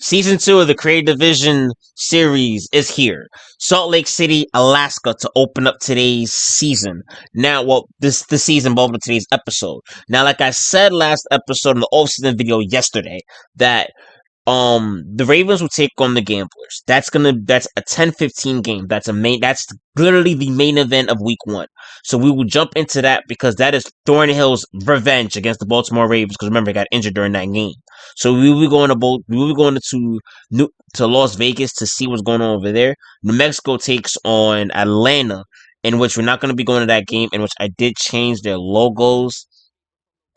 Season 2 of the Creative Division series is here. Salt Lake City, Alaska to open up today's season. Now, well, the season, but open today's episode. Now, like I said last episode in the off-season video yesterday, that the Ravens will take on the Gamblers. That's a 10-15 game. That's literally the main event of week 1. So we will jump into that because that is Thornhill's revenge against the Baltimore Ravens, because remember, he got injured during that game. So we will be going to Las Vegas to see what's going on over there. New Mexico takes on Atlanta, in which we're not going to be going to that game, in which I did change their logos.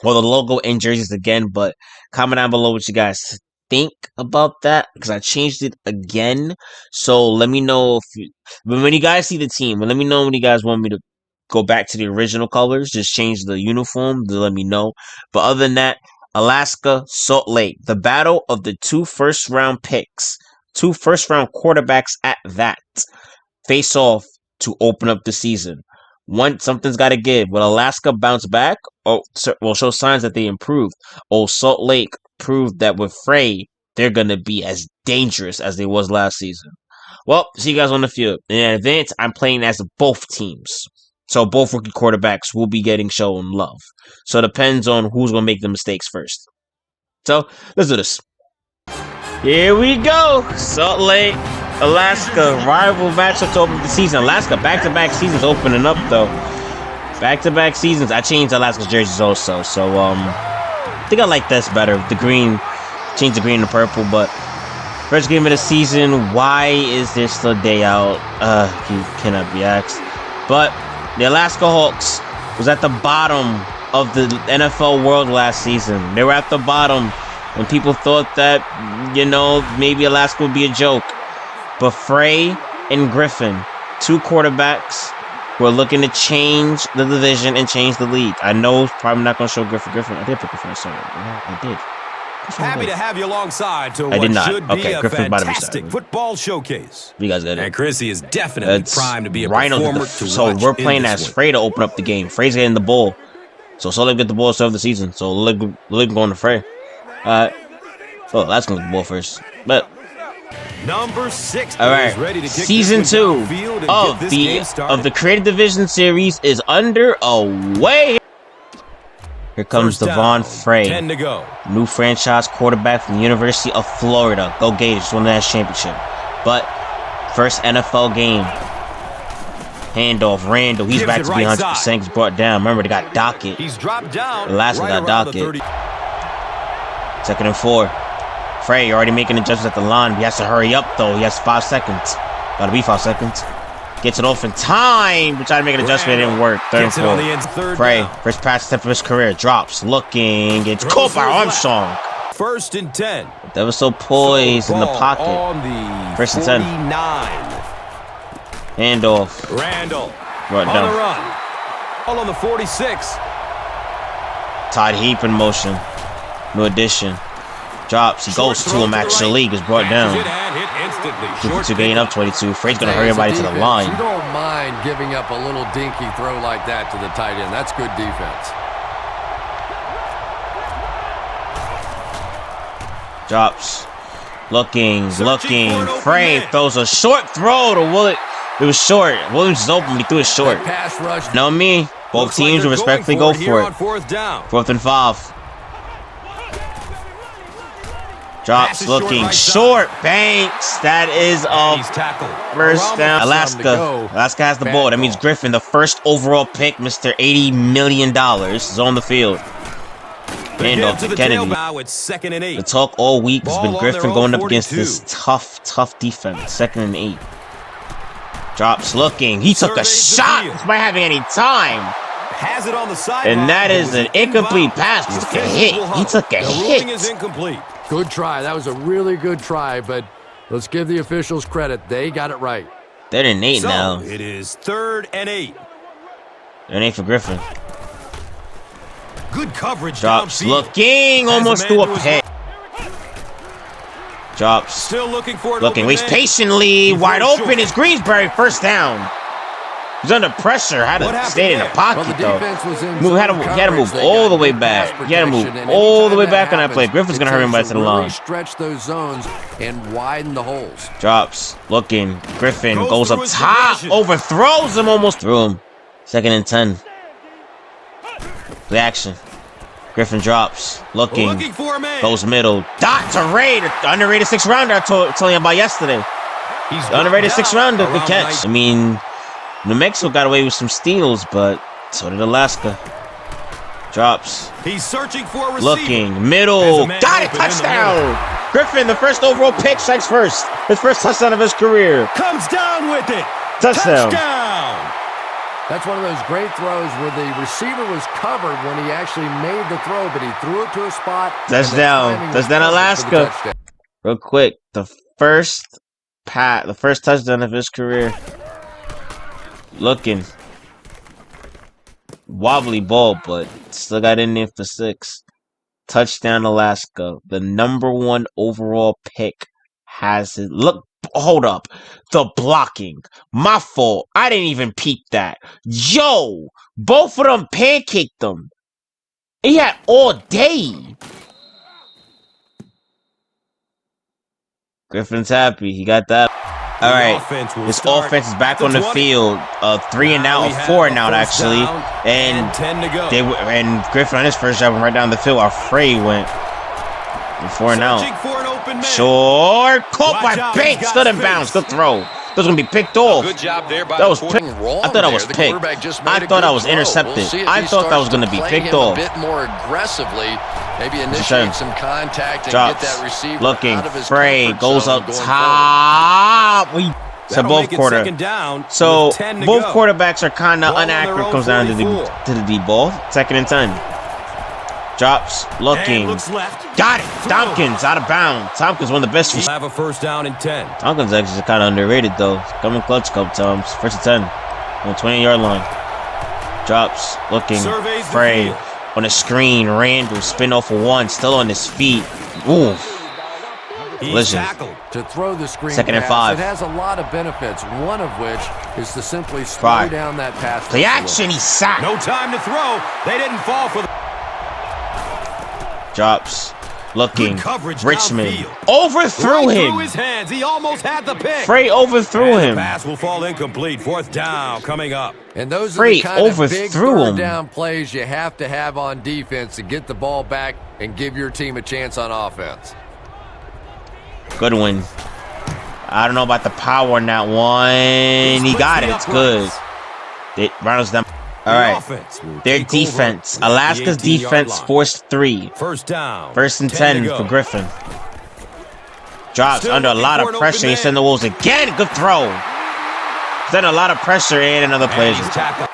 Well, the logo and jerseys again, but comment down below what you guys think about that, because I changed it again. So let me know when you guys see the team, let me know when you guys want me to go back to the original colors, just change the uniform to let me know. But other than that, Alaska, Salt Lake, the battle of the 2 first-round picks, 2 first-round quarterbacks at that, face off to open up the season. Something's got to give. Will Alaska bounce back? Or will show signs that they improved? Or Salt Lake proved that with Frey, they're going to be as dangerous as they was last season? Well, see you guys on the field. In advance, I'm playing as both teams. So both rookie quarterbacks will be getting shown love. So it depends on who's going to make the mistakes first. So, let's do this. Here we go. Salt Lake, Alaska, rival matchup to open the season. Alaska, back-to-back seasons opening up, though. Back-to-back seasons. I changed Alaska's jerseys also. So, I think I like this better. The green, change the green to purple, but first game of the season, why is there still a day out? You cannot be asked. But the Alaska Hawks was at the bottom of the NFL world last season. They were at the bottom when people thought that, maybe Alaska would be a joke. But Frey and Griffin, 2 quarterbacks who are looking to change the division and change the league. I know it's probably not going to show Griffin. I did pick Griffin. Sorry. I did. Happy to have you alongside to I did what not. should be a Griffin's fantastic football showcase. You guys got it. And Chrissy is definitely primed to be a performer to So watch we're playing as Frey to open up the game. Frey's getting the ball. So Salt Lake get the ball to start the season. So Lake going to Frey. Alright. So that's going to get the ball first. But number 6 alright. Season 2 of the Creative Division series is underway. Here comes Devon Frey, 10 to go. New franchise quarterback from the University of Florida. Go Gators, won the national championship. But first NFL game. Handoff, Randall. He's back to be 100%. He's brought down. Remember, they got Dockett. He's dropped down. The last one got Dockett. 2nd and 4. Frey already making adjustments at the line. He has to hurry up, though. He has 5 seconds. Gotta be 5 seconds. Gets it off in time. We tried to make an adjustment. It didn't work. 3rd and 4. Frey, first pass attempt of his career. Drops. Looking. Gets caught by Armstrong. 1st and 10. That was so poised in the pocket. 1st and 10. Handoff. Randall. Brought down. On the run. All on the 46. Todd Heap in motion. No addition. Drops. He goes to him, actually. Gets brought down. 52 gain up 22. Frey's going to hurry everybody to the line. You don't mind giving up a little dinky throw like that to the tight end. That's good defense. Drops. Looking. Frey throws a short throw to Willett. It was short. Williams is open, but he threw it short. Pass rush. Know me? Both teams will respectfully go for it. 4th and 5. Drops, looking short. Banks. That is a first down. Alaska has the ball. That means Griffin, the first overall pick, Mr. $80 million, is on the field. Handoff to Kennedy. The talk all week has been Griffin going up against this tough defense. 2nd and 8. Drops, looking. He took a shot despite having any time. Has it on the side. And that is an incomplete pass. He took a hit. He took a hit. Is incomplete. Good try. That was a really good try, but let's give the officials credit. They got it right. 3rd and 8 now. It is 3rd and 8. 3rd and 8 for Griffin. Good coverage. Drops, looking. Almost threw a pick. Drops. Still looking for it. Looking. Waits patiently. Wide open is Greensbury. First down. He's under pressure. Had What to happened stay in the there? pocket, Well, the though. defense was in He had to zone move coverage. all They the way got back. good He had to pass move protection, and all the way anytime back on that play. happens, Griffin's it going to hurry him takes right to the really line. stretch those zones and widen the holes. Drops. Looking. Griffin goes through up his top. progression. Overthrows him. Almost threw him. 2nd and 10. Play action. Griffin drops. Looking for a man. goes middle. Dot to Ray. The underrated 6th rounder I told you about yesterday. He's The underrated 6th rounder. Good around catch. 90. I mean, New Mexico got away with some steals, but so did Alaska. Drops. He's searching for a receiver. Looking. Middle. There's a man Got it. open in the Touchdown. Griffin, the first overall pick, strikes first. His first touchdown of his career. Comes down with it. Touchdown. Touchdown. That's one of those great throws where the receiver was covered when he actually made the throw, but he threw it to a spot. Touchdown. and the timing was Touchdown, perfect for the Alaska. touchdown. Real quick, the first touchdown of his career. Looking. Wobbly ball, but still got in there for 6. Touchdown, Alaska. The #1 overall pick has it. Look, hold up. The blocking. My fault. I didn't even peep that. Yo, both of them pancaked them. He had all day. Griffin's happy. He got that. All right. His offense is back on the field. 3 and out, or 4 and out actually. And 10 to go. and Griffin on his first drive went right down the field. Afraid went 4 and out. Searching for an open man. Short, caught Watch by out, Bates, he's stood got in bounds. space. Good throw. That was gonna be picked off. Good job there by That was the picked. I thought that was picked. I thought that was intercepted. I thought that was gonna be picked off. A bit more aggressively, maybe Turn. initiate some contact and Drops. get that receiver Looking. out of his Frey comfort goes zone up going top. We to That'll both make it quarter. 2nd down So with 10 to both go. quarterbacks are kind of Ball on their inaccurate. own Comes down to 44. the deep ball. 2nd and 10. Drops. And Looking. looks left. Got it. Through. Tompkins out of bounds. Tompkins one of the best. He'll have a 1st down and 10. Tompkins actually kind of underrated though. Coming clutch a couple times. 1st and 10 on the 20-yard line. Drops. Looking. Surveys the Frey field. on the screen. Randall spin off of 1. Still on his feet. Ooh. He's Collision. tackled. To throw the screen 2nd and pass, 5. it has a lot of benefits, one of which is to simply slow 5. down that pass. Play rush a action. He's sacked. No time to throw. They didn't fall for the Drops. Looking. Good coverage Richmond. downfield. Overthrew right him. through his hands. He almost had the pick. Frey overthrew And him. The pass will fall incomplete. 4th down coming up. And those are Frey the kind of big overthrew him. 3rd down plays you have to have on defense to get the ball back and give your team a chance on offense. Good one. I don't know about the power on that one. He got it. It's good. Ronald's down. All right. Their defense. Alaska's defense forced 3. 1st down. 1st and 10 for Griffin. Drops Still under a looking lot for of an pressure. open He man. sent the Wolves again. Good throw. He's under a lot of pressure and another play. And he's tackled.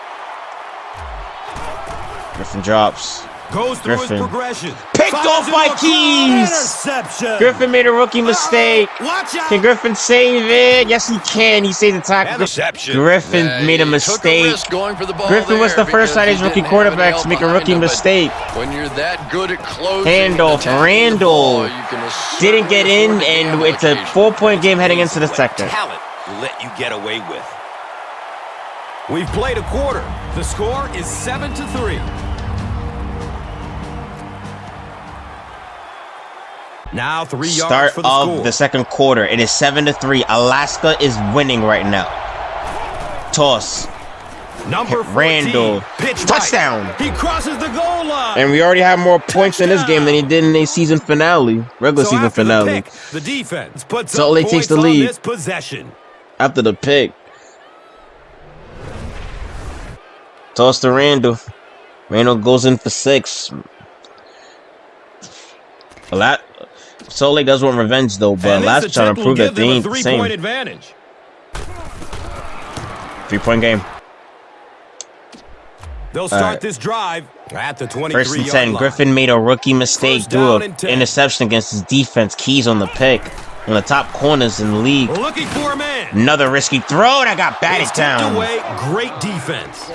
Griffin drops. Goes through Griffin. his progression. Picked Fires off into by a crowd. Keys. Interception. Griffin made a rookie mistake. Watch out. Can Griffin save it? Yes, he can. He saved the tackle. Interception. Griffin Yeah, made a he took mistake. risk going for the ball Griffin was there the first because side of his he rookie didn't have quarterback any to make a help rookie behind him, but mistake. When you're that good at closing Handoff. and attacking the Randall ball, you can didn't get in, certainly afford to and gamble it's a occasionally. 4-point game heading into the second. Talent will let you get away with. We've played a quarter. The score is 7-3. Now 3 yards Start for the of score. the second quarter. It is 7-3. Alaska is winning right now. Toss. Number 14, Randall. pitch Touchdown. right. He crosses the goal line. And we already have more points in this game than he did in a season finale. Regular So season after the finale. pick, the defense puts Salt up Lake points takes the on lead. this possession. After the pick. Toss to Randall. Randall goes in for 6. Salt Lake does want revenge though, but And last this trying attempt to prove will that give they them a ain't the 3-point same. advantage. 3-point game. They'll start right. this drive at the 23-yard 1st and 10. line. Griffin made a rookie mistake, First threw down an and 10. interception against his defense. Keys on the pick. One of the top corners in the league. Looking for a man. Another risky throw that got batted It's tipped down. away. Great defense.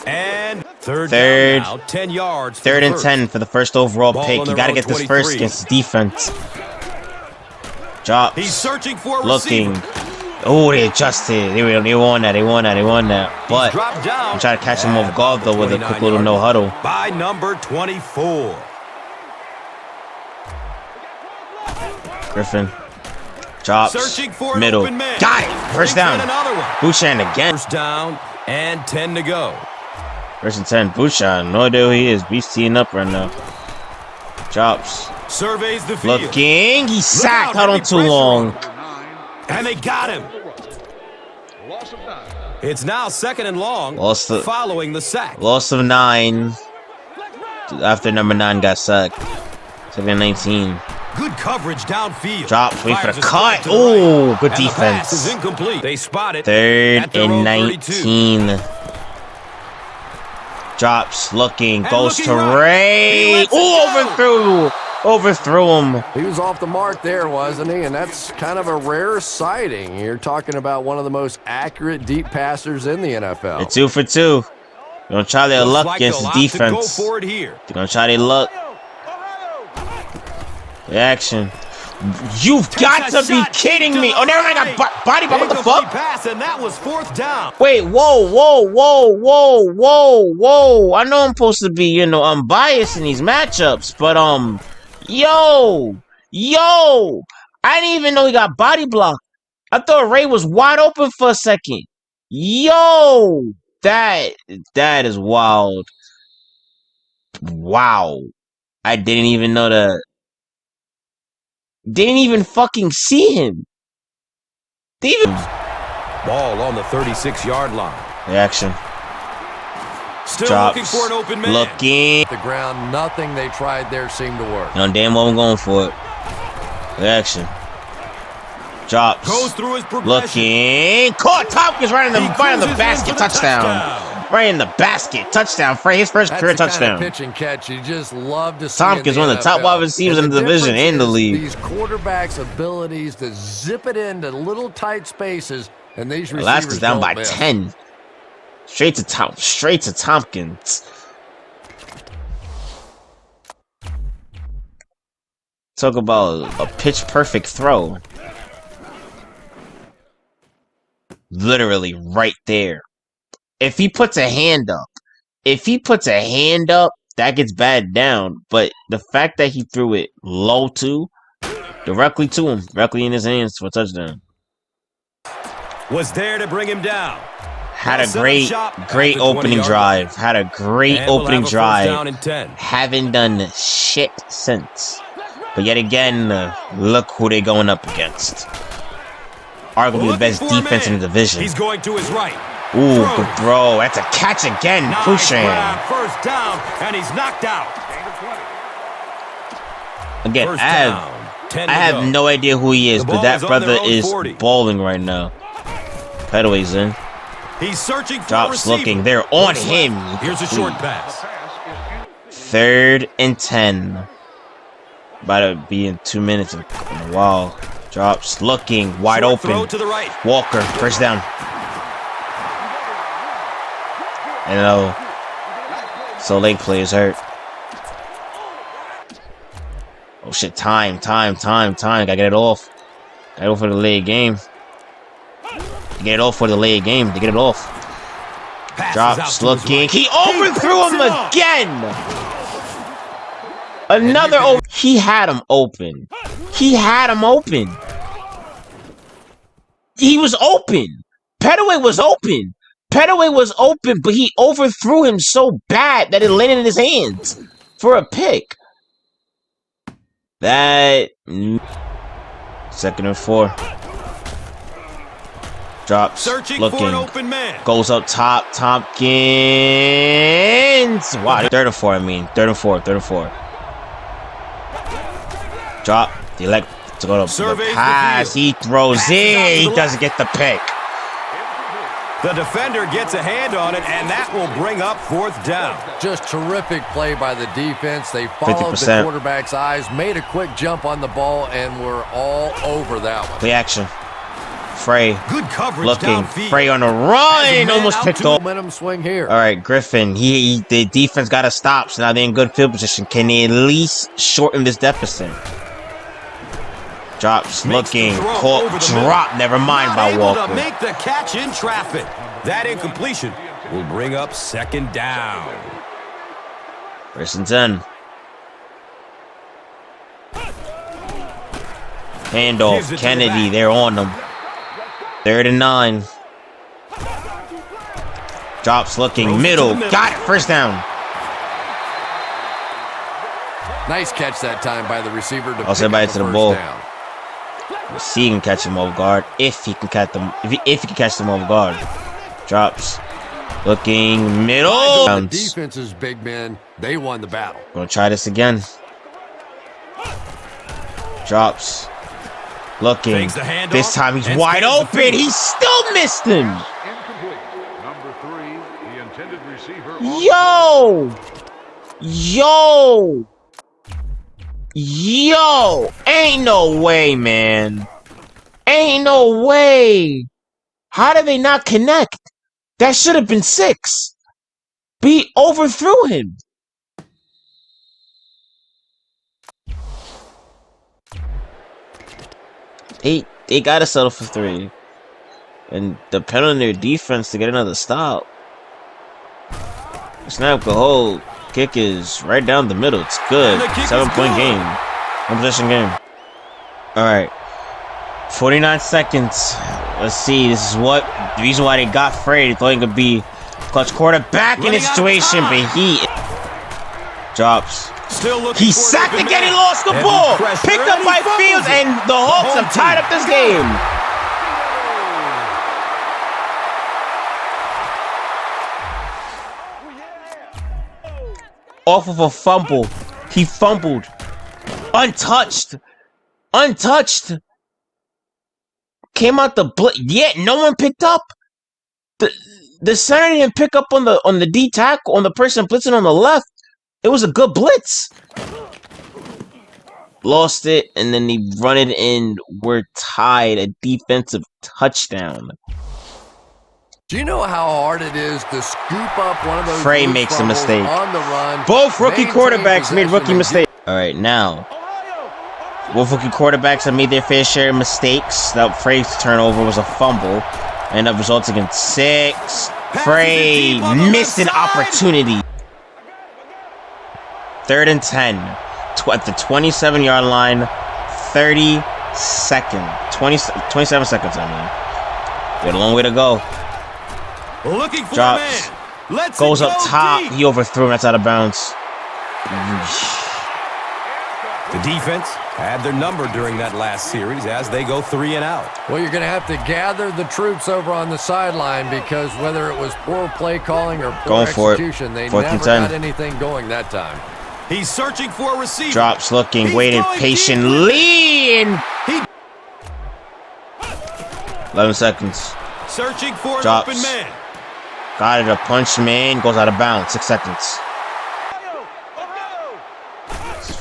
And third Third. down now, 10 yards. for 3rd the and first. 10 for the first overall Ball pick. on You their got to own get this 23. first against his defense. Drops. He's searching for a Looking. receiver. Oh, they adjusted. They won that. They won that. They won that. But I'm trying to catch him off guard though with a quick little no huddle. By number 24. Griffin drops middle. Got it. First down. Bouchan again. First down and 10 to go. First and 10. Bouchan. No idea who he is. Beast teeing up right now. Drops. Surveys the field. Looking. He's sacked. Held on too long. And they got him. It's now 2nd and long following the sack. Loss of 9 after number 9 got sacked. 2nd and 19. Good coverage downfield. Drops. Wait for the cut. Oh, good defense. The pass is incomplete. They spot it. 3rd and 19. Drops. Looking. Goes to Ray. Oh, overthrew him. He was off the mark there, wasn't he? And that's kind of a rare sighting. You're talking about one of the most accurate deep passers in the NFL. They're 2 for 2. They're going to try their luck against the defense. They're going to try their luck. The action. You've got to be kidding me. Oh, never mind. I got body block. What the fuck? Pass, and that was 4th down. Wait, whoa. I know I'm supposed to be, unbiased in these matchups, but, yo, I didn't even know he got body blocked. I thought Ray was wide open for a second. Yo, that is wild. Wow. I didn't even know that. Didn't even fucking see him. Ball on the 36-yard line. The action. Still Drops. looking for an open man. Looking. The ground, nothing they tried there seemed to work. No, damn well I'm going for it. The action. Drops. Goes through his progression. Looking. Caught. Tompkins right in the basket. Touchdown. Right in the basket. Touchdown. His first career touchdown. Pitch and catch. You just love to see. Tompkins one of the top wide receivers in the division and the league. These quarterbacks' abilities to zip it into little tight spaces, and these receivers Alaska's down by miss. 10. Straight to Tompkins. Talk about a pitch perfect throw. Literally right there. If he puts a hand up, that gets batted down. But the fact that he threw it low directly to him, directly in his hands for a touchdown. Was there to bring him down. Had a great opening drive. Haven't done shit since. But yet again, look who they're going up against. Arguably the best defense in the division. He's going to his right. Ooh, good throw. That's a catch again. Pushing. First down, and he's knocked out. Again, I have no idea who he is, but that brother is balling right now. Pettaway's in. He's searching for Drops looking. They're on him. Here's a short pass. 3rd and 10. About to be in 2 minutes in a while. Drops looking. Wide open. Throw to the right. Walker. First down. And so leg play is hurt. Oh shit, time. Gotta get it off. Get it off for the late game. Get it off for the late game. To get it off. Drops looking. He overthrew him again. Another over. He had him open. He was open. Pettaway was open, but he overthrew him so bad that it landed in his hands for a pick. That 2nd and 4. Drops. Looking. For an open man. Goes up top. Tompkins. Wow. 3rd and 4, I mean. 3rd and 4. Drop. They elect to go to the pass. He throws in. He doesn't get the pick. The defender gets a hand on it, and that will bring up 4th down. Just terrific play by the defense. They followed 50%. The quarterback's eyes, made a quick jump on the ball, and were all over that one. Play action. Frey. Good coverage looking. Downfield. Frey on the run. Almost picked off. Momentum swing here. All right, Griffin. The defense got to stop, so now they're in good field position. Can they at least shorten this deficit? Drops, looking, caught, drop. Never mind by Walker. Make the catch in traffic. That incompletion will bring up second down. First and 10. Handoff, Kennedy, they're on them. 3rd and 9. Drops, looking, middle. Got it, first down. Nice catch that time by the receiver to Also, pick up to the first ball. down. We'll see, he can catch him off guard. If he can catch them, if he can catch them off guard. Drops, looking, middle. The defense's big men, they won the battle. Gonna try this again. Drops, looking. This time he's wide open. He still missed him. Number 3, the intended receiver. Yo, ain't no way, man. Ain't no way. How did they not connect? That should have been 6. He overthrew him. They gotta settle for 3. And depend on their defense to get another stop. Snap, go hold. Kick is right down the middle. It's good. 7-point game. 1-possession game. Alright. 49 seconds. Let's see. This is what the reason why they got afraid. They thought he could be clutch quarterback in this situation, but he drops. He sacked again. He lost the ball. Picked up by Fields, and the Hawks have tied up this game. Off of a fumble. He fumbled. Untouched. Came out the blitz. Yeah, no one picked up. The center didn't pick up on the D tackle, on the person blitzing on the left. It was a good blitz. Lost it, and then they run it in. We're tied. A defensive touchdown. Do you know how hard it is to scoop up one of those Frey makes a mistake. On the run? Both rookie quarterbacks made rookie mistakes. All right, now. Both rookie quarterbacks have made their fair share of mistakes. That Frey's turnover was a fumble. Ended up resulting in 6. Frey missed an opportunity. 3rd and 10. At the 27-yard line. 30 seconds. 27 seconds, I mean. Got a long way to go. Looking for Drops. Let's Goes up top. Deep. He overthrew him. That's out of bounds. The defense had their number during that last series as they go 3 and out. Well, you're going to have to gather the troops over on the sideline because whether it was poor play calling or poor execution, they never got anything going that time. He's searching for a receiver. Drops, looking, waiting patiently, and 11 seconds. Searching for an Drops. open man. Got it, a punch man, goes out of bounds. 6 seconds.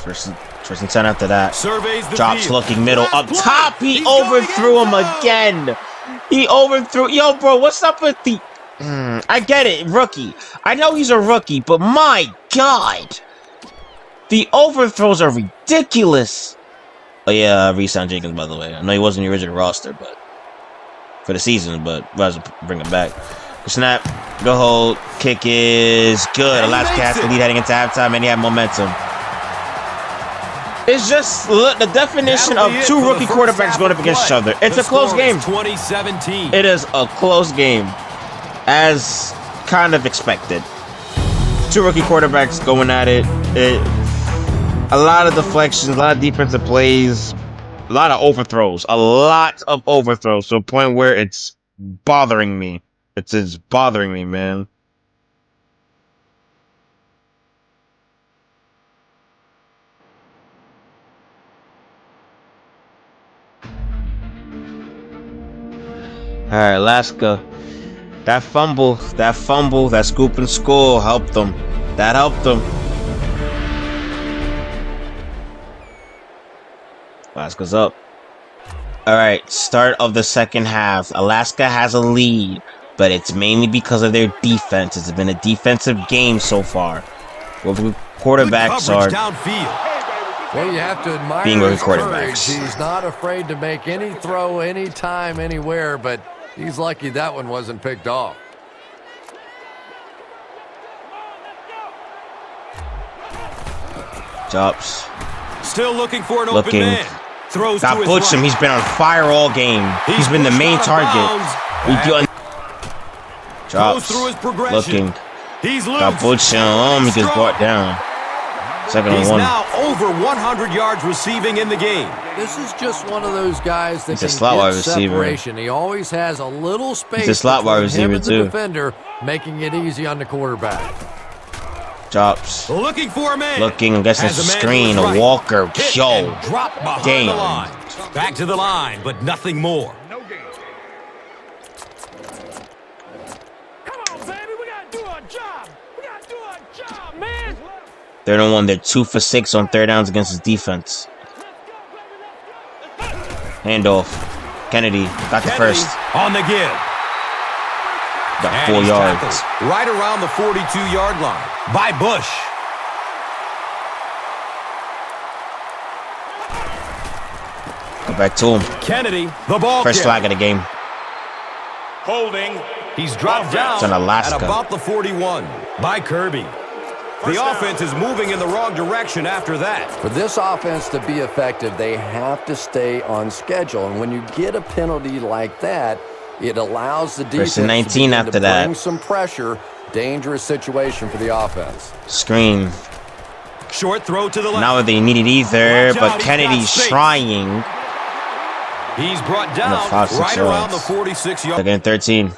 First and 10 after that. Drops, looking, middle, up top. He overthrew him again. He overthrew. Yo, bro, what's up with the... I get it, rookie. I know he's a rookie, but my God. The overthrows are ridiculous. Oh, yeah, re-signed Jenkins, by the way. I know he wasn't in the original roster, but... for the season, but rather bring him back. Snap, go hold, kick is good. Alaska has to lead heading into halftime, and he had momentum. It's just the definition of 2 rookie quarterbacks going up against each other. It's a close game. 2017. It is a close game, as kind of expected. 2 rookie quarterbacks going at it. A lot of deflections, a lot of defensive plays. A lot of overthrows. A lot of overthrows to a point where it's bothering me. It's bothering me, man. Alright, Alaska. That fumble, that scoop and score helped them. That helped them. Alaska's up. Alright, start of the second half. Alaska has a lead, but it's mainly because of their defense. It's been a defensive game so far. Well, the quarterbacks are Well, you have to admire being his recorded, courage. Max. He's not afraid to make any throw, anytime, anywhere, but he's lucky that one wasn't picked off. Drops. Still looking for an open man. Throws Got to his butched him. right. He's been on fire all game. He's been the main target. Drops. Through his progression. Looking. He's loose. Got butched him. He gets brought down. Second He's and 1. now over 100 yards receiving in the game. This is just one of those guys that He's a can slot get wide receiver. separation. He always has a little space He's a slot wide between him receiver, and the too. defender, making it easy on the quarterback. Drops. Looking for a man. Looking. I'm guessing it's a Has a man to screen. his A right. Walker. Hit Yo. and drop behind Damn. the line. Back to the line, but nothing more. No gain. Come on, baby, we gotta do our job. We gotta do our job, man. 3rd and 1. They're 2 for 6 on 3rd downs against his defense. Handoff. Kennedy got the Kennedy first. on the give. Got And 4 he's yards. tackled right around the 42-yard line by Bush. Go back to him. Kennedy, the ball First carrier. flag of the game. Holding. He's dropped down It's in Alaska. at about the 41 by Kirby. The offense is moving in the wrong direction after that. For this offense to be effective, they have to stay on schedule. And when you get a penalty like that, it allows the defense First and 19 to begin after to that. bring some pressure. Dangerous situation for the offense. Screen. Short throw to the left. Not what they needed either, Watch out, but he's Kennedy's got space. trying. He's brought down 5, 6 right around the yards. 46-yard. Second and 13.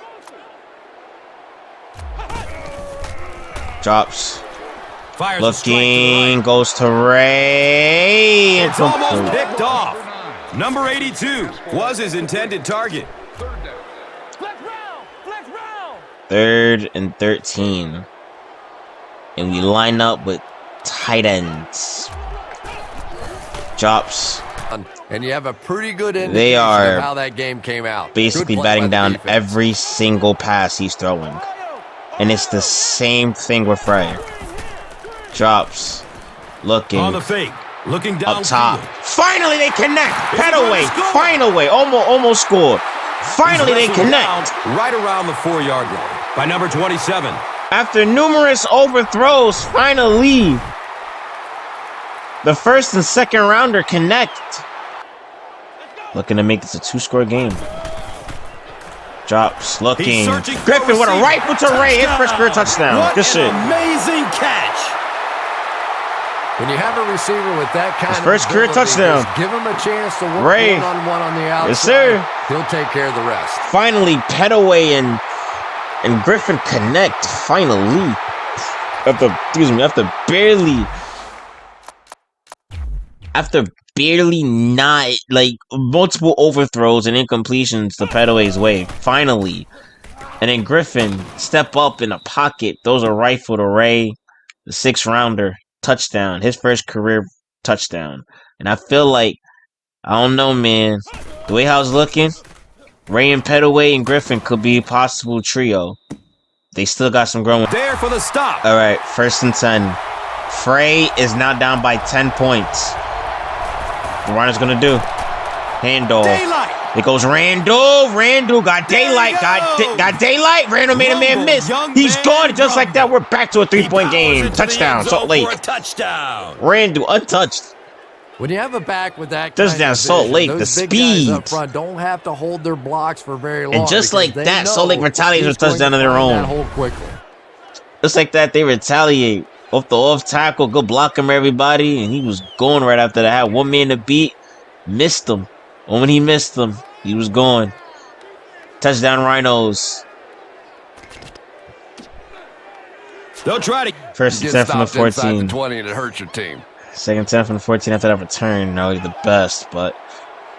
Drops. Fires a strike to the Looking. right. Goes to Ray. It's almost Incomplete. picked off. Number 82 was his intended target. Flex round, flex round. 3rd and 13. And we line up with tight ends. Drops. And you have a pretty good indication They are of how that game came out. basically Good play batting by the down defense. every single pass he's throwing. And it's the same thing with Frey. Drops. Looking. On the fake. Looking down Up top. Finally they connect. Petaway. Finally. Almost scored. Finally they connect. Right around the 4-yard line by number 27. After numerous overthrows, finally the first and second rounder connect. Looking to make this a 2-score game. Drops. Looking. He's searching for Griffin with a receiver. rifle to Ray. His first career touchdown. What Good an shit. amazing catch. When you have a receiver with that kind of first career ability, touchdown. just give him a chance to work Ray. one-on-one on the outside. Yes, sir. He'll take care of the rest. Finally, Petaway and Griffin connect. Finally. After barely not, like, multiple overthrows and incompletions to Petaway's way. Finally. And then Griffin step up in the pocket, throws a rifle to Ray, the 6th rounder, touchdown. His first career touchdown. And I feel like, I don't know, man. The way I was looking, Ray and Petaway and Griffin could be a possible trio. They still got some growing. There for the stop. All right, 1st and 10. Frey is now down by 10 points. What Ryan's gonna do? Handoff. Daylight. It goes Randall. Randall got daylight. Got daylight. Randall made a man Rumble, miss. young He's man, gone. Just like that, rumble. we're back to a 3-point He powers game. into the Touchdown, end Salt zone Lake. for a touchdown. Randall untouched. When you have a back with that Touchdown, kind of Salt vision, Lake, those the big guys up speed. front don't have to hold their blocks for very long. And just because like they that, know Salt Lake retaliates with a he's going touchdown to of their find own. that hole quickly. Just like that, they retaliate. Off the off tackle, go block him, everybody. And he was going right after that. Had one man to beat. Missed him. And when he missed him, he was gone. Touchdown Rhinos. They'll try to. 1st You and get 10 from the stopped inside 14. the 20 and it hurts your team. 2nd 10 from the 14 after that return. Now he's the best, but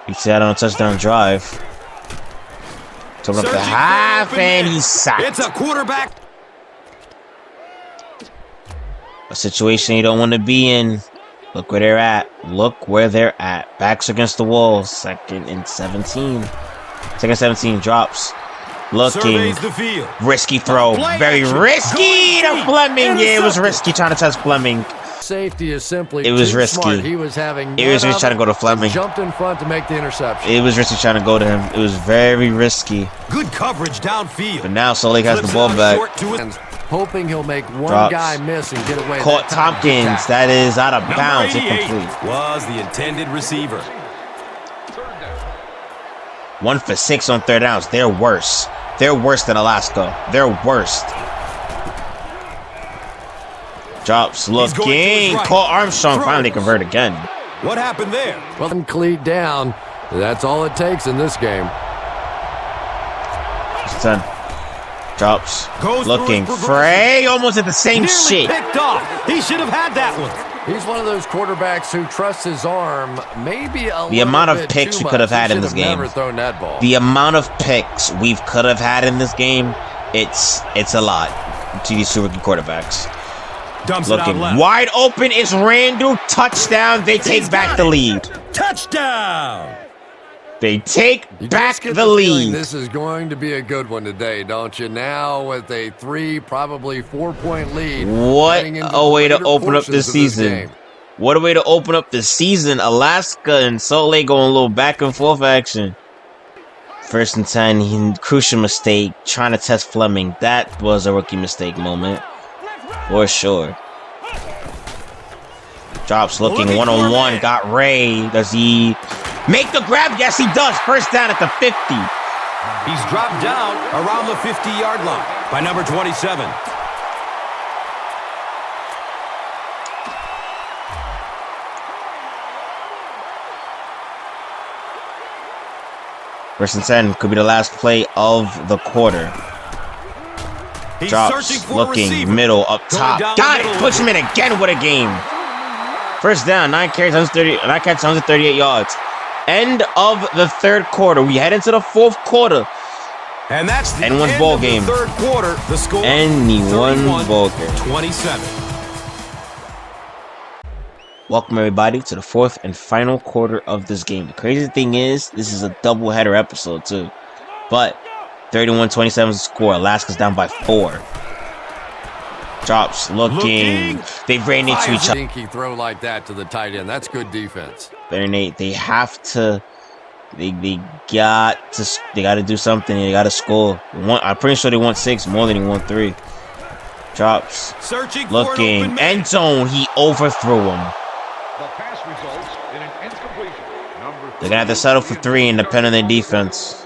he sat on a touchdown drive. Took up the Searching half for an open and man. he sacked. It's a quarterback. A situation you don't want to be in. Look where they're at. Look where they're at. Backs against the wall. 2nd and 17. 2nd and 17 drops. Looking. Surveys the field. Risky throw. Play Very action. risky Going to deep. Fleming. Yeah, it was Intercepted. risky trying to test Fleming. Safety is simply it was too risky. smart. He was having It was risky trying to go to Fleming. Jumped in front to make the interception. It was risky trying to go to him. It was very risky. Good coverage downfield. But now Salt Lake has the ball back. Hoping he'll make one guy miss and get away. Caught Tompkins. That is out of bounds. Incomplete. Was the intended receiver. 1 for 6 on third downs. They're worse. They're worse than Alaska. They're worst. Drops looking. Right. Caught Armstrong. Finally convert again. What happened there? Well, then cleat down. That's all it takes in this game. 10. Drops. Goes looking. Frey almost at the same Nearly shit. picked off. He should have had that one. He's one of those quarterbacks who trusts his arm maybe a The amount of picks we could have had in this game. Never thrown that ball. The amount of picks we could have had in this game, it's a lot to these two rookie quarterbacks. Dumps Looking it out left. wide open is Randall. Touchdown. They take back the lead. Touchdown. They take You back just get the feeling lead. This is going to be a good one today, don't you? Now with a 3, probably 4-point lead. What heading into a way to later open up portions the of this season. game. What a way to open up the season. Alaska and Salt Lake going a little back and forth action. 1st and 10. Crucial mistake. Trying to test Fleming. That was a rookie mistake moment. For sure. Drops looking one-on-one. Got Ray. Does he make the grab? Yes, he does. First down at the 50. He's dropped down around the 50-yard line by number 27. First and 10 could be the last play of the quarter. He's Drops, searching for looking, a receiver. middle, up top. Going down Got the it! middle. Puts him in again. What a game. First down, 9 carries, 138 yards. End of the third quarter. We head into the fourth quarter. And that's the Anyone's end ball of the game. third quarter. The score, Anyone's ball game. 27. Welcome, everybody, to the fourth and final quarter of this game. The crazy thing is, this is a doubleheader episode, too. But 31-27 is the score. Alaska's down by 4. Drops, looking. They ran into each other. Dinky throw like that to the tight end. That's good defense. They have to. They got to do something. They got to score. I'm pretty sure they want 6 more than he want 3. Drops, Searching looking, for an open end zone. He overthrew him. The pass results in an incompletion. They're gonna have to settle for 3 and depend on their defense.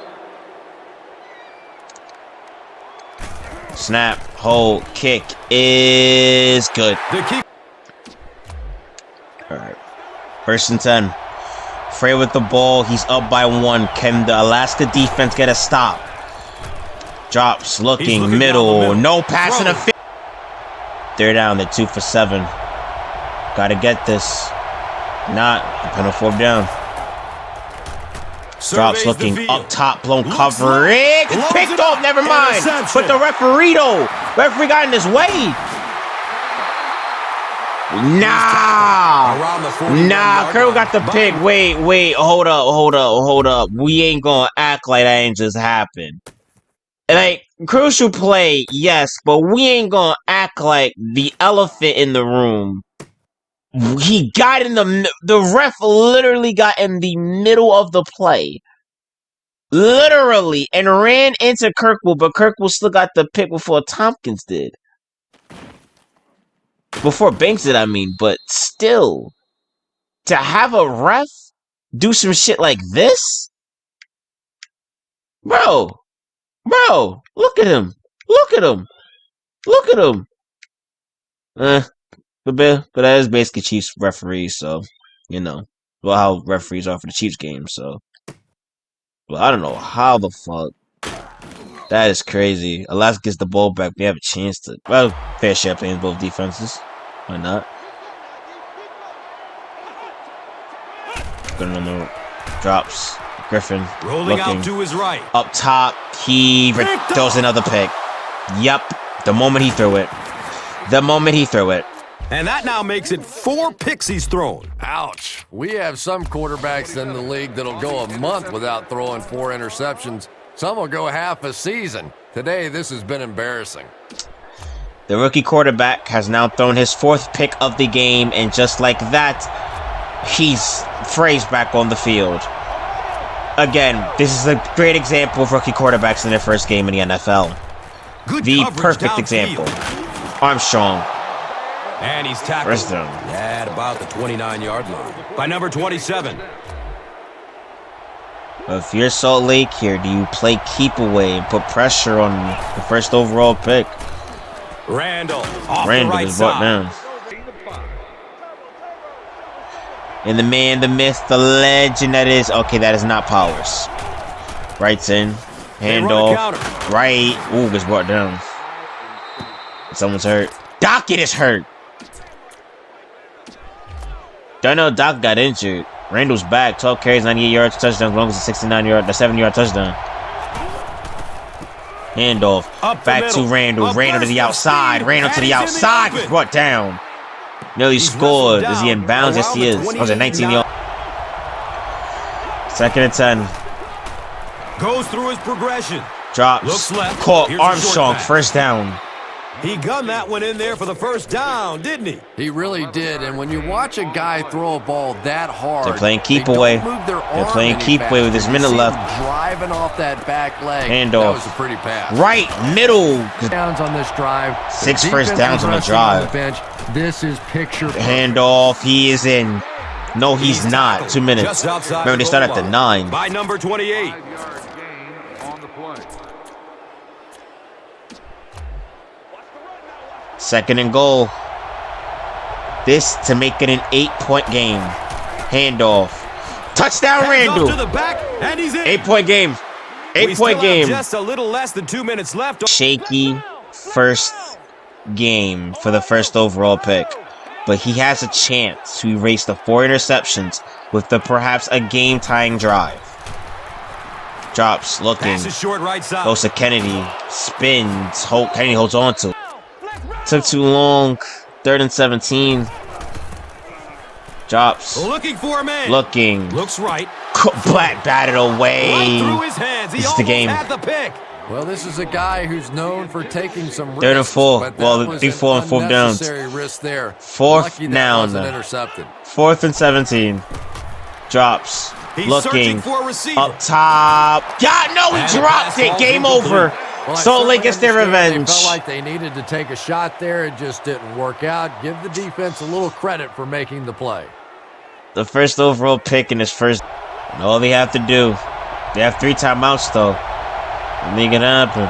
Snap, hold, kick is good. The kick. All right, 1st and 10. Frey with the ball. He's up by 1. Can the Alaska defense get a stop? Drops, looking, middle. No passing a fit. They're down. They're 2 for 7. Gotta get this. Not depend on 4th down. Drops, looking up top, blown coverage. Picked off. Never mind. But the referee got in his way. Nah, Curl got the pick. Wait, hold up. We ain't gonna act like that ain't just happened. Like, crucial play, yes, but we ain't gonna act like the elephant in the room. He got in the ref literally got in the middle of the play. Literally, and ran into Kirkwood, but Kirkwood still got the pick before Tompkins did. Before Banks did, I mean, but still. To have a ref do some shit like this? Bro, look at him. But that is basically Chiefs referees, so, you know. Well, how referees are for the Chiefs game, so. Well, I don't know how the fuck. That is crazy. Alaska gets the ball back. We have a chance to. Well, fair share playing both defenses. Why not? Good on the drops. Griffin Rolling looking out to his right. up top. He throws another pick. Yep. The moment he threw it. And that now makes it 4 picks he's thrown. Ouch. We have some quarterbacks in the league that'll go a month without throwing 4 interceptions. Some will go half a season. Today, this has been embarrassing. The rookie quarterback has now thrown his 4th pick of the game, and just like that, he's phrased back on the field. Again, this is a great example of rookie quarterbacks in their first game in the NFL. The perfect example. Armstrong. And he's tackled First down. at about the 29-yard line by number 27. If you're Salt Lake here, do you play keep away and put pressure on the first overall pick? Randall off the Randall right is brought side. down. And the man, the myth, the legend that is... Okay, that is not Powers. Right's in. Handoff. Right. Ooh, gets brought down. Someone's hurt. Dockett is hurt. Don't know Doc got injured. Randall's back. 12 carries, 98 yards, touchdown. As long as a 7-yard touchdown. Handoff. Back to Randall. Randall to the outside. Randall to the outside. Gets brought down. Nearly scored. Is he in bounds? Yes, he is. I was at 19 yards. 2nd and 10. Goes through his progression. Drops. Looks left. Caught. Here's a Armstrong. short pass. First down. He gunned that one in there for the first down, didn't he? He really did. And when you watch a guy throw a ball that hard, They're playing keep they don't away. move their They're arm playing any keep away with faster. this minute You see left. him driving off that back leg. Handoff. That was a pretty pass. Right. Middle. Downs on this drive. 6 The first defense downs is on the resting drive. the bench. This is picture perfect. Handoff. He is in. No, he's not. tackled 2 minutes. just outside Remember, they the start goal at the line 9. by number 28. 5-yard gain on the play. 2nd and goal. This to make it an 8-point game. Handoff. Touchdown, Hands off Randall. to the back, and he's in. 8-point game. We 8-point still have game. just a little less than 2 minutes left. Shaky first game for the first overall pick. But he has a chance to erase the 4 interceptions with the perhaps a game-tying drive. Drops, looking. Pass is short right side. Goes to Kennedy. Spins. Kennedy holds on to it. Took too long. 3rd and 17. Drops. Looking for a man. Looking. Looks right. Black batted away. Right through his hands. He This is the almost game. had the pick. Well, this is a guy who's known for taking some risks. 3rd and 4. but that Well, was 3, 4, and 4 an downs. unnecessary risk there. 4th Lucky that down. wasn't intercepted. 4th and 17. Drops. He's Looking. searching for a receiver. Up top. God, no, he And the dropped pass it. falls Game incomplete. over. Well, I Salt Lake certainly gets their understand revenge. They felt like they needed to take a shot there. It just didn't work out. Give the defense a little credit for making the play. The first overall pick in his first. And all they have to do. They have 3 timeouts, though. Make it happen.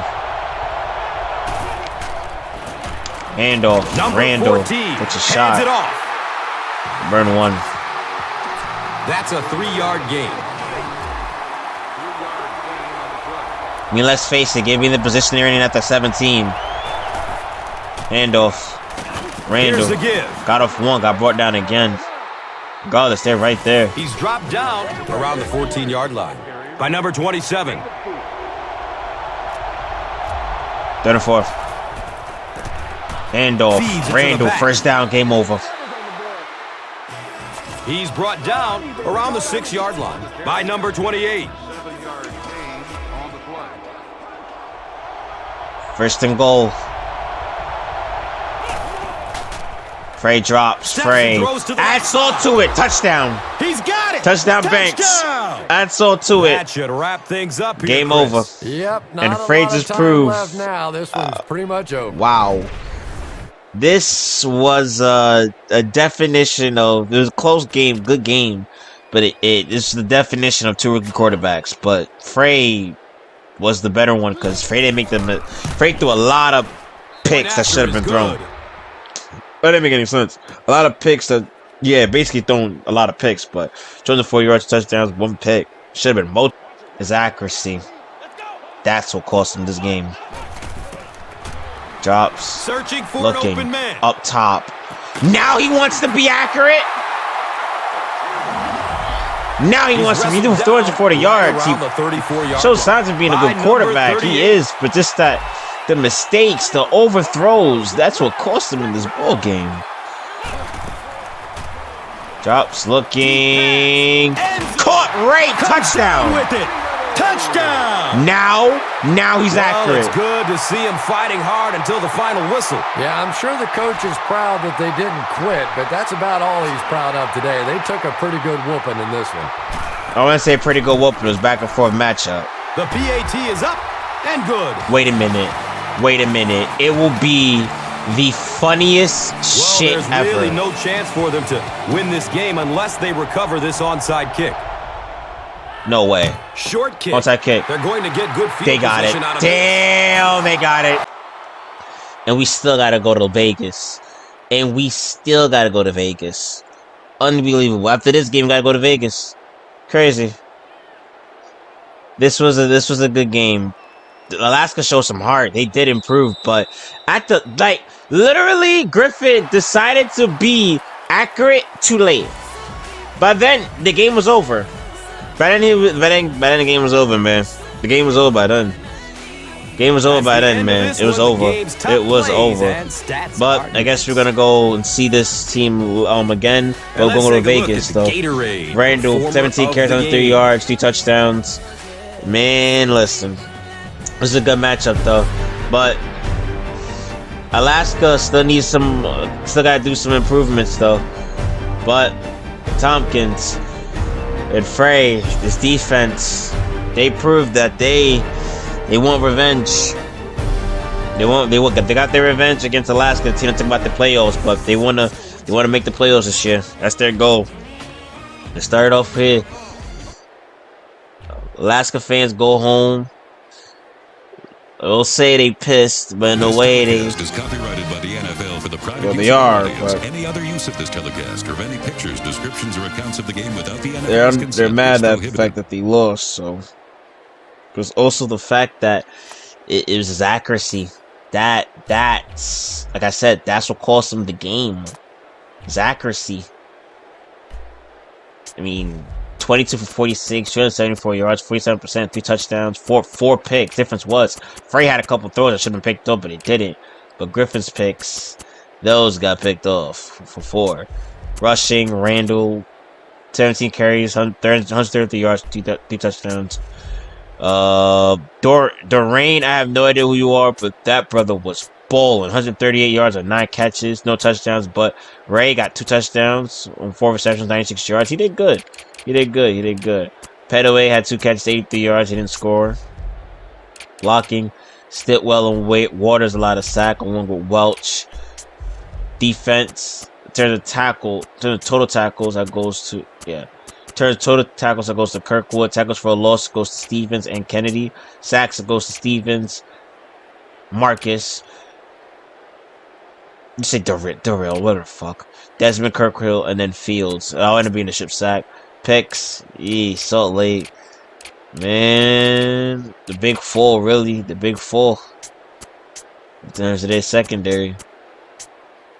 Handoff. Number Randall. 14 Puts a hands shot. it off. Burn 1. That's a 3-yard gain. I mean, let's face it. Give me the position they're in at the 17. Handoff. Randall. Here's the give. Got off 1. Got brought down again. Regardless, they're right there. He's dropped down around the 14-yard line by number 27. 3rd and 4th. Handoff. Feeds it to the Randall. back. First down. Game over. He's brought down around the 6-yard line by number 28. 7-yard gain on the play. 1st and goal. Frey drops. Steps Frey. and throws to the Adds all to it. Touchdown. He's got it. Touchdown, Banks. Touchdown. Adds all to That it. should wrap things up here, Game Chris. over. Yep, not And a Frey lot of just time proved- left now. This one's pretty much over. Wow. This was a definition of... It was a close game. Good game. But this is the definition of 2 rookie quarterbacks. But Frey was the better one because Frey didn't make them... Frey threw a lot of picks that should have been thrown. That didn't make any sense. A lot of picks that, yeah, basically throwing a lot of picks, but 204 yards, touchdowns, 1 pick. Should have been most. His accuracy. That's what cost him this game. Drops. Searching for Looking. an open man. Up top. Now he wants to be accurate. Now he wants to be doing 240 yards. He Around the 34-yard shows line. signs of being a By good number quarterback. 38. He is, but just that the mistakes, the overthrows, that's what cost him in this ball game. Drops, looking, End zone. caught, Ray, Comes down touchdown. with it. Touchdown! Now he's accurate. It's good to see him fighting hard until the final whistle. Yeah, I'm sure the coach is proud that they didn't quit, but that's about all he's proud of today. They took a pretty good whooping in this one. I want to say pretty good whooping. It was back and forth matchup. The PAT is up and good. Wait a minute. It will be the funniest shit there's ever. Really no chance for them to win this game unless they recover this onside kick. No way. Short kick. Onside kick. They're going to get good field They got it. position out of Damn, they got it. And we still got to go to Vegas. Unbelievable. After this game, we got to go to Vegas. Crazy. This was a good game. Alaska showed some heart. They did improve, but literally Griffin decided to be accurate too late. But then the game was over. By then the game was over, man. The game was over by then. It was over. But I guess we're gonna go and see this team again. But we're going to Vegas though. Randall, 17 carries, 103 yards, 2 touchdowns. Man, listen. This is a good matchup though. But Alaska still needs still gotta do some improvements though. But Tompkins and Frey, this defense, they proved that they want revenge. They got their revenge against Alaska. The team that took about the playoffs, but they wanna make the playoffs this year. That's their goal. They started off here. Alaska fans go home. They'll say they pissed, but in a way they. Is copyrighted by the NFL for the private well, use they of are. audios. But any other use of this telecast or of any pictures, descriptions, or accounts of the game without the NFL's consent they're mad is at the prohibited. fact that they lost. So there's also the fact that it was his accuracy. That's like I said. That's what cost him the game. His accuracy. I mean. 22 for 46, 274 yards, 47%, 3 touchdowns, 4 picks. Difference was Frey had a couple throws that should have been picked up, but it didn't. But Griffin's picks, those got picked off for 4. Rushing, Randall, 17 carries, 133 yards, 3 touchdowns. Dorian, I have no idea who you are, but that brother was balling. 138 yards on 9 catches, no touchdowns. But Ray got 2 touchdowns on 4 receptions, 96 yards. He did good. Petaway had 2 catches, 83 yards. He didn't score. Blocking, Stitwell and Waters a lot of sack along with Welch. Defense, in terms of total tackles, that goes to Kirkwood. Tackles for a loss goes to Stevens and Kennedy. Sacks goes to Stevens. Marcus. You say Durrell, what the fuck? Desmond, Kirkhill, and then Fields. I'll end up being a ship sack. Picks. Salt Lake. Man. The big four, really. The big four. In terms of their secondary.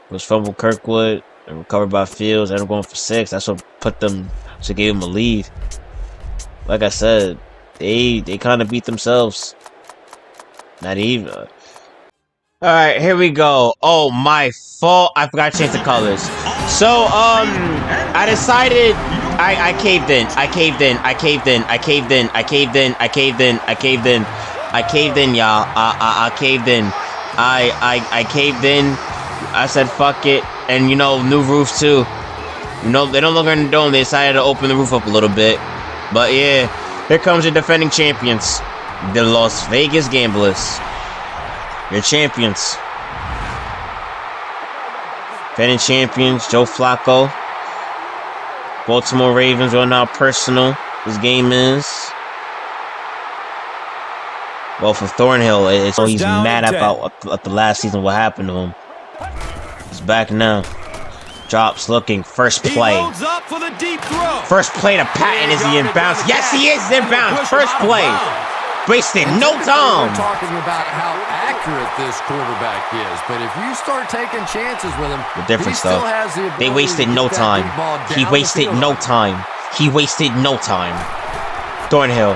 Was fumbled Kirkwood. And recovered by Fields. Ended up going for 6. That's what gave them a lead. Like I said, they kind of beat themselves. Not even. Alright, here we go. Oh, my fault. I forgot to change the colors. So, I decided I caved in, y'all. I caved in. I caved in. I said fuck it. And new roof too. They don't look in the dome. They decided to open the roof up a little bit. But yeah, here comes your defending champions, the Las Vegas Gamblers. Your champions. Defending champions, Joe Flacco. Baltimore Ravens are now personal. This game is. Well, for Thornhill, he's mad about the last season, what happened to him. He's back now. Drops looking. First play. First play to Patton. Is he in bounds? Yes, he is in bounds. First play. Wasted no time. We're talking about how accurate this quarterback is, but if you start taking chances with him, the difference though, they wasted no time. He wasted no time. Thornhill,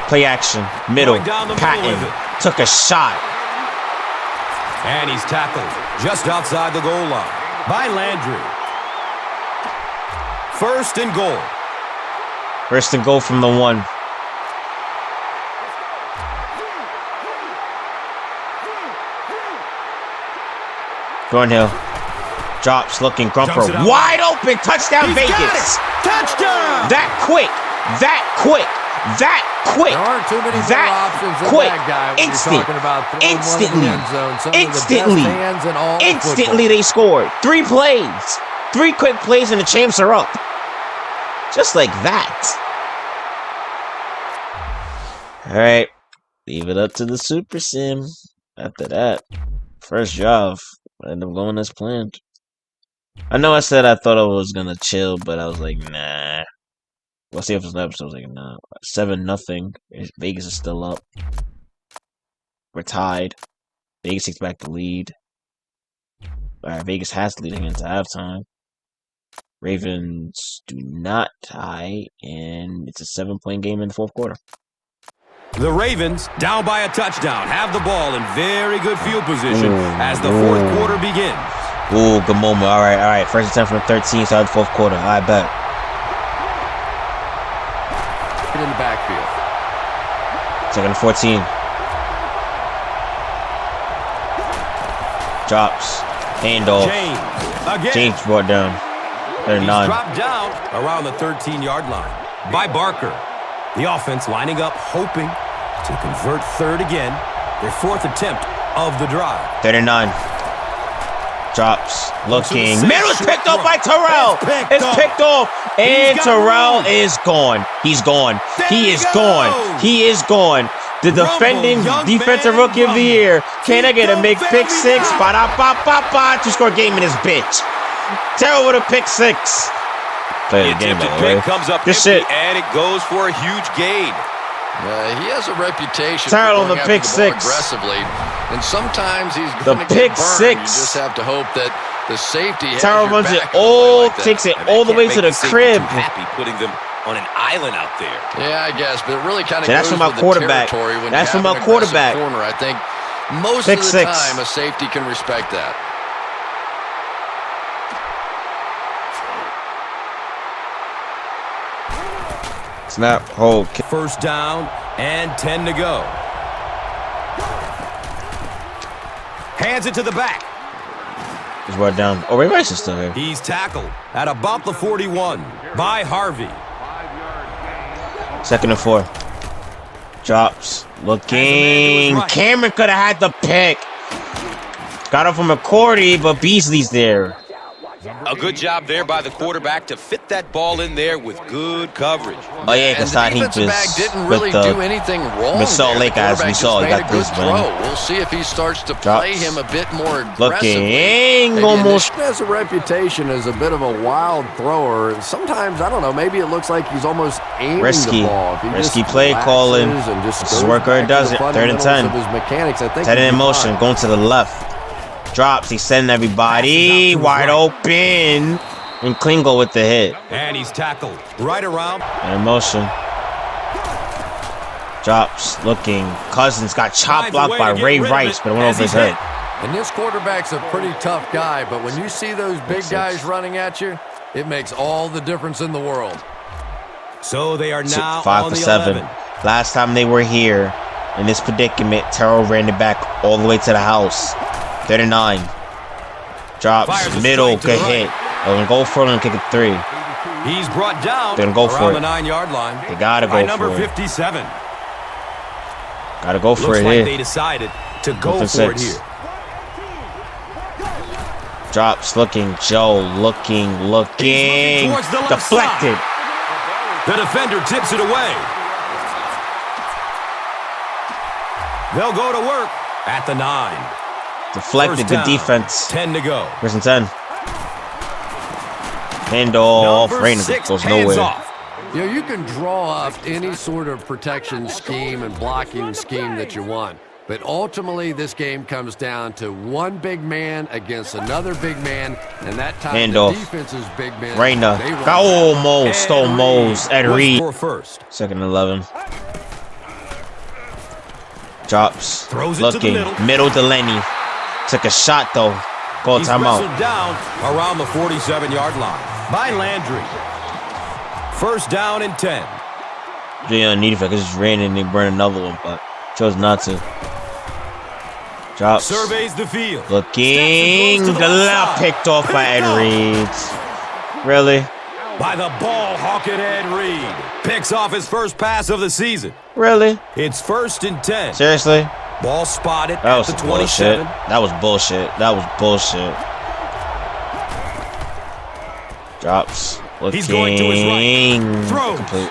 play action, middle. Patton took a shot, and he's tackled just outside the goal line by Landry. First and goal. First and goal from the 1. Thornhill. Drops, looking, Grumper. Wide open. Touchdown, Vegas. Touchdown. That quick. That quick. That quick. There aren't too many that options than quick. that guy when Instant. you're talking about Instantly. one in the end zone. Some Instantly. of the best hands in all Instantly football. they scored. 3 plays. 3 quick plays and the champs are up. Just like that. Alright. Leave it up to the Super Sim. After that. First drive. Ended up going as planned. I know I said I thought I was gonna chill, but I was like, nah. Well, see if it's an episode. I was like, nah. 7-0. Vegas is still up. We're tied. Vegas takes back the lead. Alright, Vegas has leading into halftime. Ravens do not tie, and it's a 7-point game in the fourth quarter. The Ravens, down by a touchdown, have the ball in very good field position as the fourth quarter begins. Ooh, good moment. All right. First and 10 from the 13, start the fourth quarter. I bet. In the backfield. Second and 14. Drops. Handoff. James brought down. They're He's none. dropped down around the 13-yard line by Barker. The offense lining up, hoping to convert third again. Their fourth attempt of the drive. 39. Drops. Looking. Middle's picked off by Terrell. It's picked off. And Terrell is gone. He's gone. He is gone. He is gone. The defending defensive rookie of the year. Can I get a big pick 6? Ba-da-ba-ba-ba. 2-score game in this bitch. Terrell with a pick 6. Play the game, by the way. Comes up this shit. And it goes for a huge gain. He has a reputation Terrell for on the pick 6 aggressively, and sometimes he's the going to pick get burned. 6. You just have to hope that the safety has Terrell your runs it back on a play all, like that. takes it all the way to the crib. Happy putting them on an island out there. Yeah, I guess, but it really kind of that's goes from my with quarterback. The territory when That's you from have my an aggressive quarterback. Corner. I think most pick of the 6. time a safety can respect that. Snap, hold. First down and 10 to go. Hands it to the back. He's brought down. Oh, Ray Rice is still here. He's tackled at about the 41 by Harvey. Second and 4. Drops. Looking. Cameron could have had the pick. Got it from McCourty, but Beasley's there. A good job there by the quarterback to fit that ball in there with good coverage. Oh yeah, because he was didn't really do anything wrong. With Salt Lake guys, we saw he got this throw. We'll see if he starts to play him a bit more aggressively. Looking almost has a reputation as a bit of a wild thrower. Sometimes I don't know. Maybe it looks like he's almost aiming risky. the ball. Risky play calling. This is work or it does it. Third and 10. His mechanics, I think. 10 in motion, going to the left. Drops. He's sending everybody wide open. And Klingle with the hit. And he's tackled right around. In motion. Drops. Looking. Cousins got chop blocked by Ray Rice, but it went over his head. And this quarterback's a pretty tough guy, but when you see those big guys running at you, it makes all the difference in the world. So they are now 5 on for the 7. 11. Last time they were here in this predicament, Terrell ran it back all the way to the house. 39. Drops. Middle. Good hit. They're going to go for it and kick it 3. He's brought down They're going to go for around it. the 9-yard line. They got to go by for number it. 57. Got to go for Looks it like here. they decided to go for 6. it here. Drops. Looking. Joe. Looking. towards the left Deflected. The defender tips it away. They'll go to work at the 9. Deflected. Good defense. 10 to go. First and 10. Handoff. Rain goes nowhere. Off. You know, you can draw up any sort of protection scheme and blocking scheme that you want. But ultimately, this game comes down to one big man against another big man. And that time, Handoff. the defense's big man. Raina. Oh, Moles. Stole Moles. Ed Reed. First. Second and 11. Drops. Throws it Looking. to the Middle to Lenny. Took a shot, though. Call He's timeout. whistled down around the 47-yard line by Landry. First down and 10. Yeah, need if I could just ran and they burned another one, but chose not to. Drops. Surveys the field. Looking. To The the left left side. picked off by Ed Picked off. Reed. Really? By the ball hawking Ed Reed. Picks off his first pass of the season. Really? It's 1st and 10. Seriously? Ball spotted That at was the some 27. bullshit. That was bullshit. That was bullshit. Drops. Looking. He's going to his right. Throws. Complete.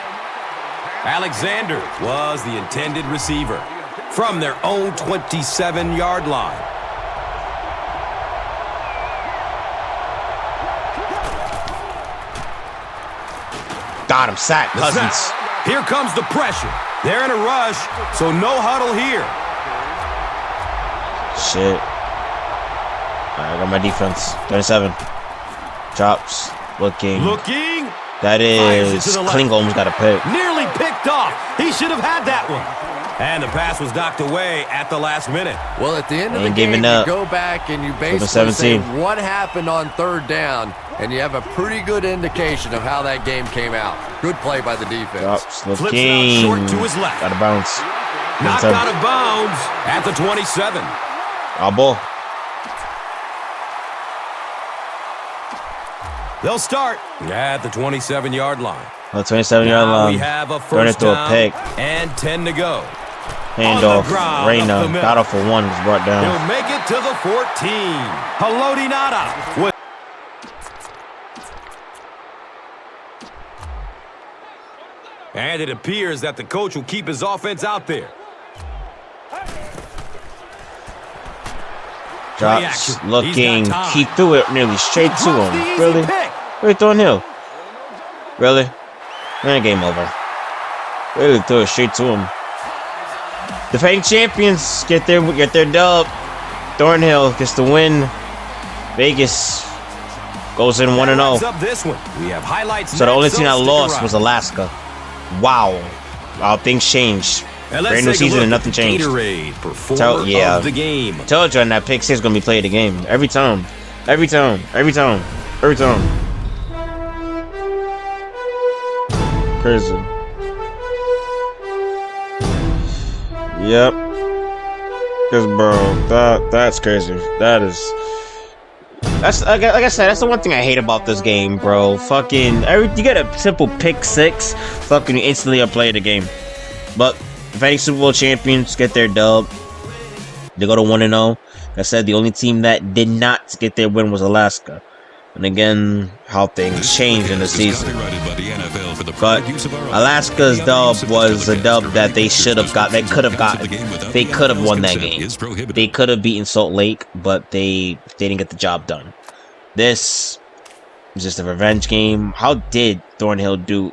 Alexander was the intended receiver from their own 27-yard line. Got him. Sack. The Cousins. snap. Here comes the pressure. They're in a rush, so no huddle here. Shit. Alright, I got my defense. 27. Drops. Looking. Looking. That Fires it is. to the left. Kling almost got a pick. Nearly picked off. He should have had that one. And the pass was knocked away at the last minute. Well, at the end of the Ain't game, giving you up. go back and you basically say 17. what happened on 3rd down, and you have a pretty good indication of how that game came out. Good play by the defense. Drops. Flips it Looking. out short to his left. Got a bounce. Knocked 27. out of bounds at the 27. All ball. They'll start at the 27-yard line. On the 27-yard Now line. we have a Turn it first to a down pick. and 10 to go. Handoff. On the ground, up Reina. the middle. Got off for 1. Was brought down. He'll make it to the 14. Haloti Nada with and it appears that the coach will keep his offense out there. Drops. action. Looking. He's got time. He threw it nearly straight to Drops the him. easy Really? pick. Really throwing Hill? Really? Man, game over. Really threw it straight to him. Defending champions get their dub. Thornhill gets the win. Vegas goes in 1-0. Wraps up this one. We have highlights. So the only next, team that stick lost around. was Alaska. Wow. Things changed. And let's Brand new take a season look and at nothing the changed. Gatorade performer Yeah. of the game. Told you on that pick 6 gonna be played the game. Every time. Every time. Every time. Every time. Crazy. Yep. Cause bro, that's crazy. That's like I said, that's the one thing I hate about this game, bro. Fucking you get a simple pick 6, fucking instantly play the game. But defending Super Bowl champions get their dub. They go to 1-0. Like I said, the only team that did not get their win was Alaska. And again, how things change in the season. But Alaska's dub was a dub that they should have got. They could have gotten. They could have won that game. They could have beaten Salt Lake, but they didn't get the job done. This is just a revenge game. How did Thornhill do?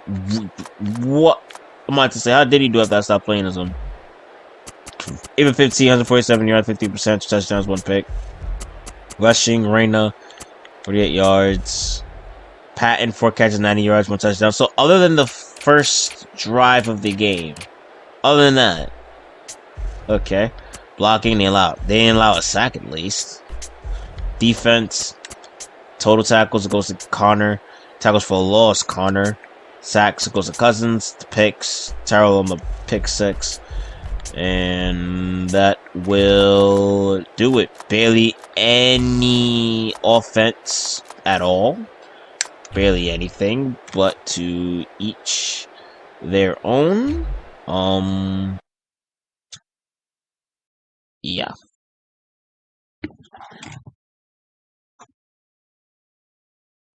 What I'm about to say? How did he do after I stopped playing as him? Even 15, 147 yards, 50%, 2 touchdowns, 1 pick. Rushing, Reina, 48 yards. Patton, 4 catches, 90 yards, 1 touchdown. So other than the first drive of the game, other than that, okay. Blocking, they didn't allow a sack at least. Defense, total tackles, it goes to Connor. Tackles for a loss, Connor. Sacks, it goes to Cousins. The picks, Terrell on the pick 6. And that will do it. Barely any offense at all. Barely anything, but to each their own. Yeah.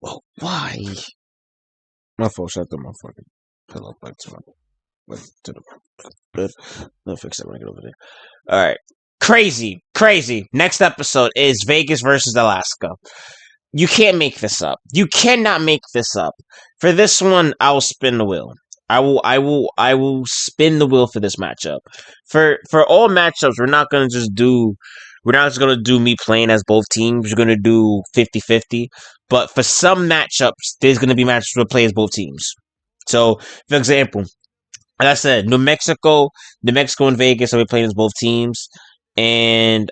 Well, why? My fault. Shut the motherfucking pillow back to the bed. I'll fix that when I get over there. All right. Crazy. Next episode is Vegas versus Alaska. You can't make this up. You cannot make this up. For this one, I will spin the wheel. I will spin the wheel for this matchup. For all matchups, we're not just gonna do me playing as both teams. We're gonna do 50-50. But for some matchups, there's gonna be matchups where play as both teams. So, for example, like I said, New Mexico and Vegas will be playing as both teams. And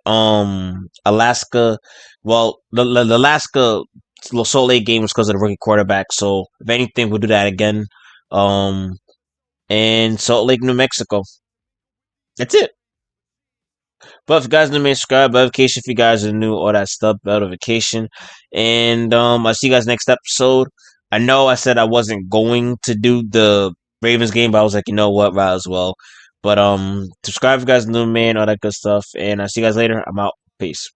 Alaska, well, the Alaska Salt Lake game was because of the rookie quarterback. So if anything, we'll do that again. And Salt Lake, New Mexico. That's it. But if you guys are new, man, subscribe, notification if you guys are new, all that stuff, notification. And I'll see you guys next episode. I know I said I wasn't going to do the Ravens game, but I was like, you know what, right as well. But subscribe if you guys are new, man, all that good stuff. And I'll see you guys later. I'm out. Peace.